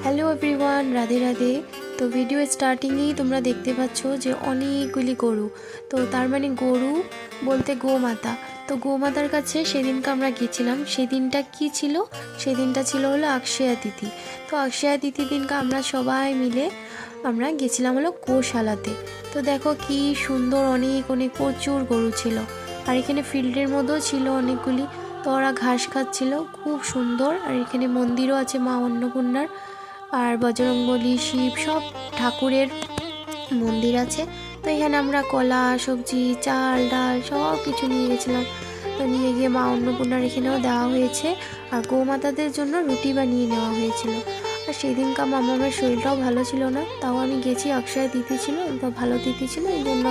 Hello everyone, Radhe Radhe. তো video স্টার্টিংয়েই তোমরা দেখতে পাচ্ছ যে অনেকগুলি গরু। তো তার মানে গরু বলতে গোমাতা। তো গোমাতার কাছে সেদিনকে আমরা গেছিলাম। সেদিনটা কি ছিল? সেদিনটা ছিল হলো অক্ষয়া তিথি। তো অক্ষয়া তিথির দিনকে আমরা সবাই মিলে আমরা গেছিলাম হলো গোশালাতে। তো দেখো কি সুন্দর, অনেক অনেক প্রচুর গরু ছিল। আর এখানে ফিল্ডের মধ্যেও ছিল অনেকগুলি। তো ওরা ঘাস খাচ্ছিল, খুব সুন্দর। আর এখানে মন্দিরও আছে মা অন্নপূর্ণার, আর বজরংবলী, শিব, সব ঠাকুরের মন্দির আছে। তো এখানে আমরা কলা, সবজি, চাল, ডাল সব কিছু নিয়ে গেছিলাম। তো নিয়ে গিয়ে মা অন্নপূর্ণার এখানেও দেওয়া হয়েছে, আর গোমাতাদের জন্য রুটি বানিয়ে নেওয়া হয়েছিল। আর সেদিনকা মামামের শরীরটাও ভালো ছিল না, তাও আমি গেছি। অক্ষয় তিথি ছিল, তো ভালো তিথি ছিল, এই জন্য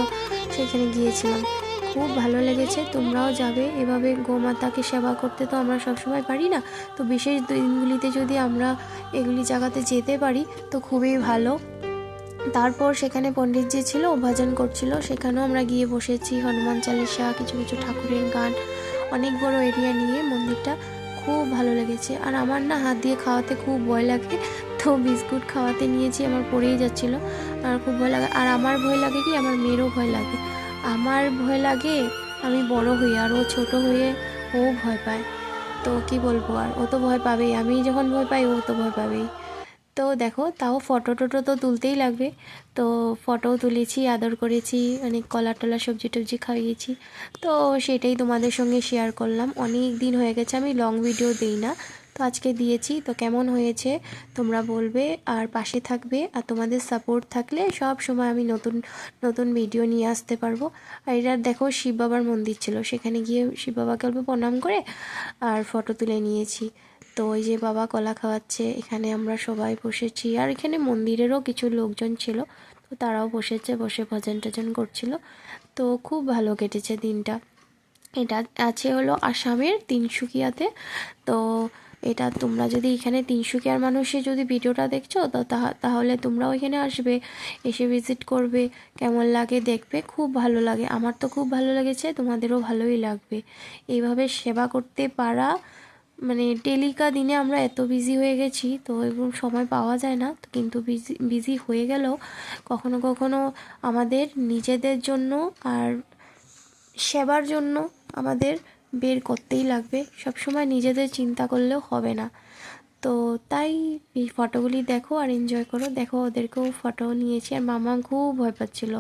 সেখানে গিয়েছিলাম। খুব ভালো লেগেছে। তোমরাও যাবে এভাবে গোমাতাকে সেবা করতে। তো আমরা সবসময় পারি না, তো বিশেষ দিনগুলিতে যদি আমরা এগুলি জায়গাতে যেতে পারি তো খুবই ভালো। তারপর সেখানে পণ্ডিতজি ছিল, ও ভজন করছিল, সেখানেও আমরা গিয়ে বসেছি। হনুমান চালিসা, কিছু কিছু ঠাকুরের গান, অনেক বড় এরিয়া নিয়ে মন্দিরটা। খুব ভালো লেগেছে। আর আমার না হাত দিয়ে খাওয়াতে খুব ভয় লাগে, তো বিস্কুট খাওয়াতে নিয়েছি, আমার পড়েই যাচ্ছিল। আর খুব ভয় লাগে। আর আমার ভয় লাগে কি, আমার মেয়েরও ভয় লাগে। আমার ভয় লাগে আমি বড় হই, আর ও ছোট হয়ে ও ভয় পায়। তো কি বলবো, আর ও তো ভয় পাবেই, আমি যখন ভয় পাই ও তো ভয় পাবেই। তো দেখো, তাও ফটো টটো তো তুলতেই লাগবে। তো ফটোও তুলেছি, আদর করেছি, অনেক কলা টলা, সবজি টবজি খাইয়েছি। তো সেটাই তোমাদের সঙ্গে শেয়ার করলাম। অনেক দিন হয়ে গেছে আমি লং ভিডিও দিই না, তো আজকে দিয়েছি। তো কেমন হয়েছে তোমরা বলবে, আর পাশে থাকবে। আর তোমাদের সাপোর্ট থাকলে সব সময় আমি নতুন নতুন ভিডিও নিয়ে আসতে পারবো। আর এটা দেখো, শিব বাবার মন্দির ছিল, সেখানে গিয়ে শিব বাবাকে অল্প প্রণাম করে আর ফটো তুলে নিয়েছি। তো ওই যে বাবা কলা খাওয়াচ্ছে, এখানে আমরা সবাই বসেছি। আর এখানে মন্দিরেরও কিছু লোকজন ছিল, তো তারাও বসেছে, বসে ভজন টজন করছিল। তো খুব ভালো কেটেছে দিনটা। এটা আছে হলো আসামের তিনসুকিয়াতে। তো এটা তোমরা যদি এখানে তিনসুকিয়ার মানুষে যদি ভিডিওটা দেখছো, তো তাহলে তোমরাও এখানে আসবে, এসে ভিজিট করবে, কেমন লাগে দেখবে। খুব ভালো লাগে, আমার তো খুব ভালো লেগেছে, তোমাদেরও ভালোই লাগবে। এইভাবে সেবা করতে পারা, মানে ডেলিকা দিনে আমরা এত বিজি হয়ে গেছি, তো এরকম সময় পাওয়া যায় না। তো কিন্তু বিজি বিজি হয়ে গেলেও কখনো কখনো আমাদের নিজেদের জন্য আর সেবার জন্য আমাদের বের করতেই লাগবে। সব সময় নিজেদের চিন্তা করলেও হবে না। তো তাই এই ফটোগুলি দেখো আর এনজয় করো। দেখো, ওদেরকেও ফটো নিয়েছি। আর মামা খুব ভয় পাচ্ছিল,